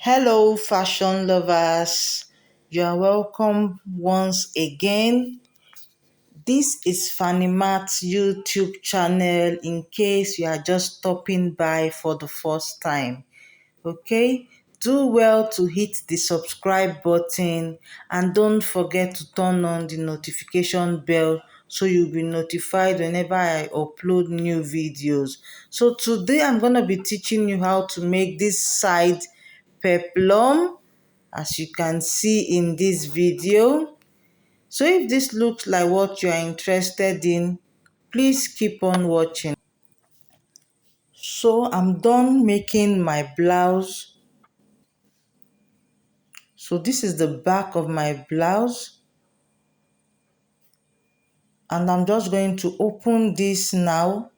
Hello, fashion lovers. You are welcome once again. This is Fanimattz YouTube channel in case you are just stopping by for the first time. Okay? Do well to hit the subscribe button and don't forget to turn on the notification bell so you'll be notified whenever I upload new videos. So today I'm going to be teaching you how to make this side peplum, as you can see in this video. So if this looks like what you are interested in, please keep on watching. So I'm done making my blouse. So this is the back of my blouse, and I'm just going to open this now.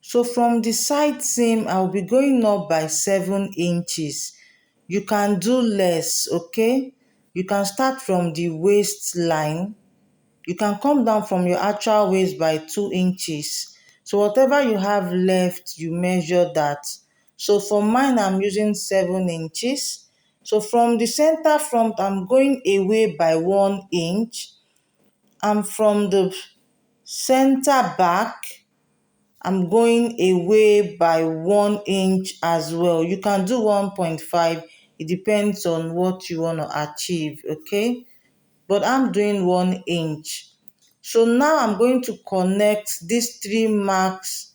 So from the side seam, I'll be going up by 7 inches. You can do less, okay? You can start from the waistline. You can come down from your actual waist by 2 inches. So whatever you have left, you measure that. So for mine, I'm using 7 inches. So from the center front, I'm going away by 1 inch. And from the center back, I'm going away by 1 inch as well. You can do 1.5. It depends on what you want to achieve, okay? But I'm doing 1 inch. So now I'm going to connect these 3 marks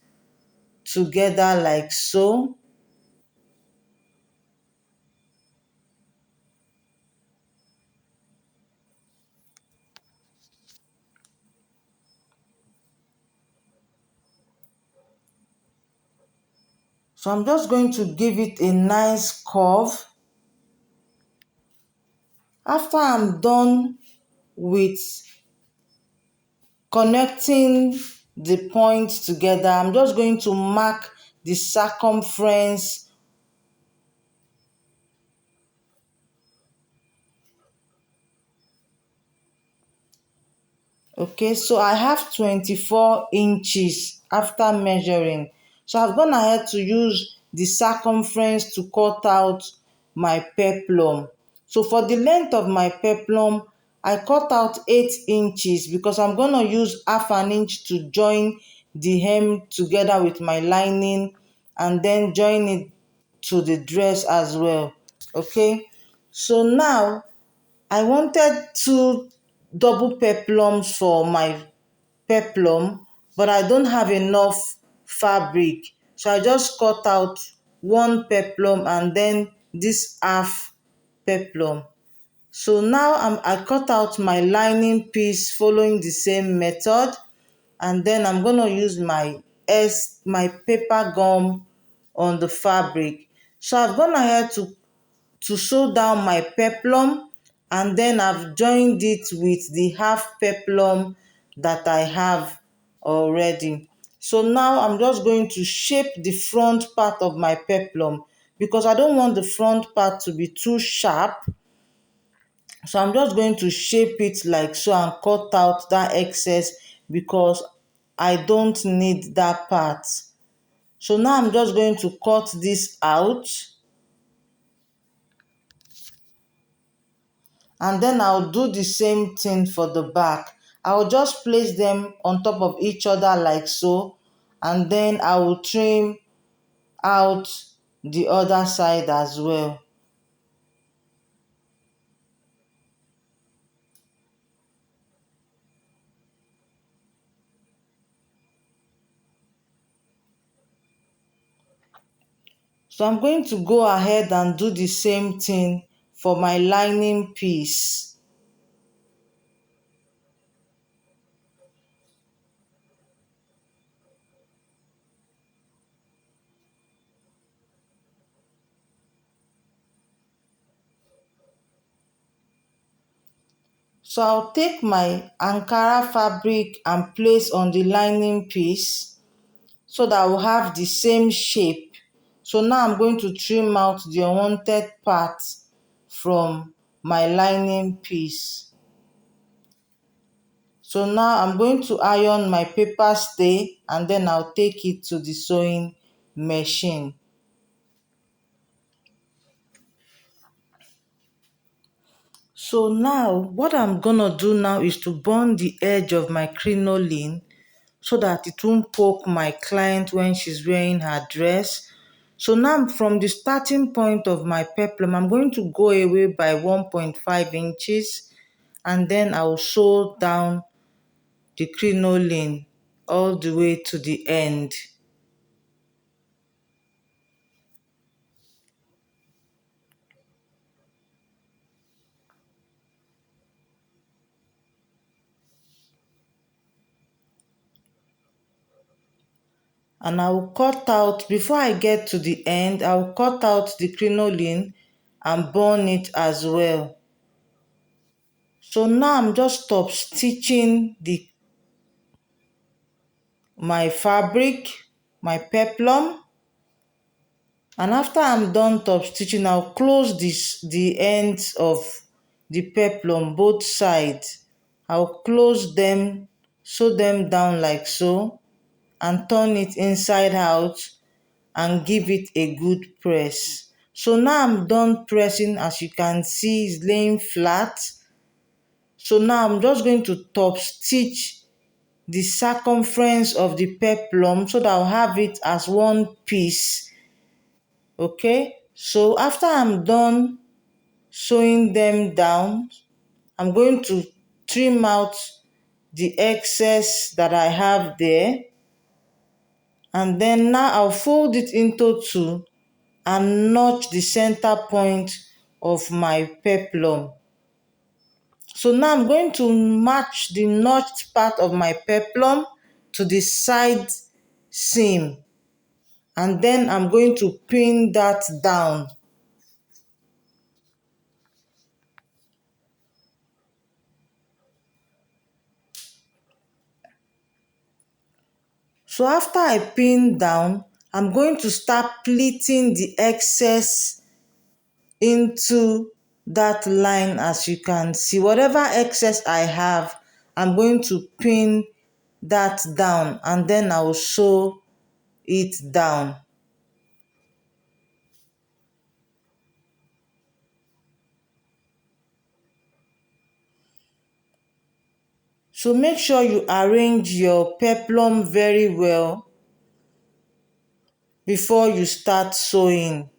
together like so. So I'm just going to give it a nice curve. After I'm done with connecting the points together, I'm just going to mark the circumference. Okay, so I have 24 inches after measuring. So I've gone ahead to use the circumference to cut out my peplum. So for the length of my peplum, I cut out 8 inches because I'm going to use half an inch to join the hem together with my lining and then join it to the dress as well. Okay, so now I wanted 2 double peplums for my peplum, but I don't have enough fabric. So I just cut out 1 peplum and then this half peplum. So now I cut out my lining piece following the same method, and then I'm going to use my paper gum on the fabric. So I've gone ahead to sew down my peplum, and then I've joined it with the half peplum that I have already. So now I'm just going to shape the front part of my peplum because I don't want the front part to be too sharp. So I'm just going to shape it like so and cut out that excess because I don't need that part. So now I'm just going to cut this out. And then I'll do the same thing for the back. I'll just place them on top of each other like so, and then I will trim out the other side as well. So I'm going to go ahead and do the same thing for my lining piece. So I'll take my Ankara fabric and place on the lining piece so that I will have the same shape. So now I'm going to trim out the unwanted part from my lining piece. So now I'm going to iron my paper stay and then I'll take it to the sewing machine. So now what I'm gonna do now is to burn the edge of my crinoline so that it won't poke my client when she's wearing her dress. So now from the starting point of my peplum, I'm going to go away by 1.5 inches and then I'll sew down the crinoline all the way to the end. And I will cut out, before I get to the end, I will cut out the crinoline and burn it as well. So now I'm just stop stitching my fabric, my peplum, and after I'm done top stitching, I'll close the ends of the peplum, both sides. I'll close them, sew them down like so, and turn it inside out and give it a good press. So now I'm done pressing. As you can see, it's laying flat. So now I'm just going to top stitch the circumference of the peplum so that I'll have it as one piece. Okay, so after I'm done sewing them down, I'm going to trim out the excess that I have there, and then now I'll fold it into two and notch the center point of my peplum. So now I'm going to match the notched part of my peplum to the side seam, and then I'm going to pin that down. So after I pin down, I'm going to start pleating the excess into that line. As you can see, whatever excess I have, I'm going to pin that down and then I will sew it down. So make sure you arrange your peplum very well before you start sewing.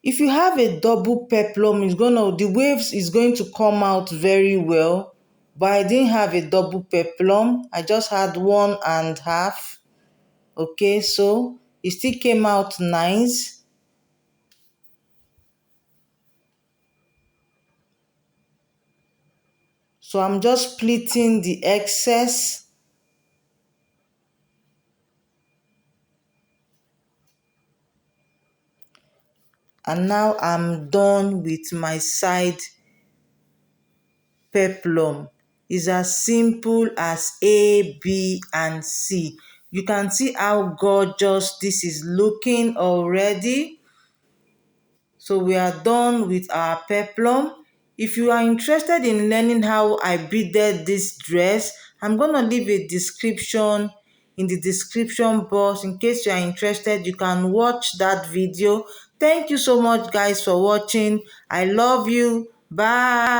If you have a double peplum, the waves is going to come out very well. But I didn't have a double peplum. I just had one and half. Okay, so it still came out nice. So I'm just pleating the excess. And now I'm done with my side peplum. Is as simple as A, B, and C. You can see how gorgeous this is looking already. So we are done with our peplum. If you are interested in learning how I beaded this dress, I'm going to leave a description in the description box. In case you are interested, you can watch that video. Thank you so much, guys, for watching. I love you. Bye.